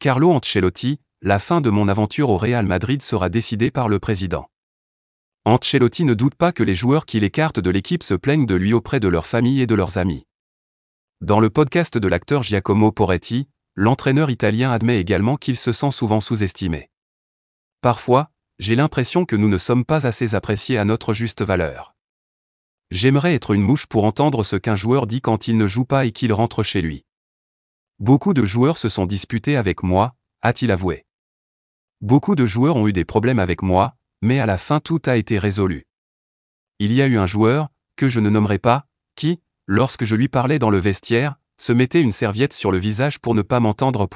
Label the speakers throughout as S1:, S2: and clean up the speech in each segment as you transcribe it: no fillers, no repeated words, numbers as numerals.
S1: Carlo Ancelotti, la fin de mon aventure au Real Madrid sera décidée par le président. Ancelotti ne doute pas que les joueurs qui l'écartent de l'équipe se plaignent de lui auprès de leur famille et de leurs amis. Dans le podcast de l'acteur Giacomo Poretti, l'entraîneur italien admet également qu'il se sent souvent sous-estimé. Parfois, j'ai l'impression que nous ne sommes pas assez appréciés à notre juste valeur. J'aimerais être une mouche pour entendre ce qu'un joueur dit quand il ne joue pas et qu'il rentre chez lui. Beaucoup de joueurs se sont disputés avec moi, a-t-il avoué. Beaucoup de joueurs ont eu des problèmes avec moi, mais à la fin tout a été résolu. Il y a eu un joueur, que je ne nommerai pas, qui, lorsque je lui parlais dans le vestiaire, se mettait une serviette sur le visage pour ne pas m'entendre.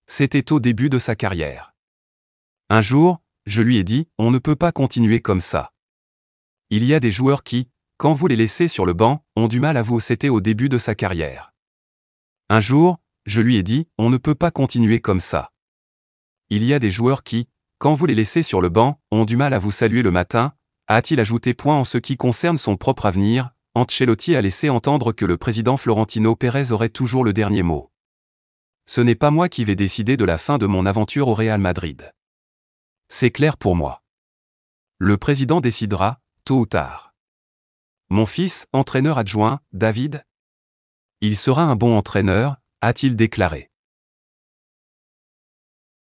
S1: C'était au début de sa carrière. Un jour, je lui ai dit, on ne peut pas continuer comme ça. Il y a des joueurs qui, quand vous les laissez sur le banc, ont du mal à vous. C'était au début de sa carrière. Un jour, je lui ai dit, on ne peut pas continuer comme ça. Il y a des joueurs qui, quand vous les laissez sur le banc, ont du mal à vous saluer le matin, a-t-il ajouté. En ce qui concerne son propre avenir, Ancelotti a laissé entendre que le président Florentino Pérez aurait toujours le dernier mot. Ce n'est pas moi qui vais décider de la fin de mon aventure au Real Madrid. C'est clair pour moi. Le président décidera, tôt ou tard. Mon fils, entraîneur adjoint, David ? Il sera un bon entraîneur, a-t-il déclaré.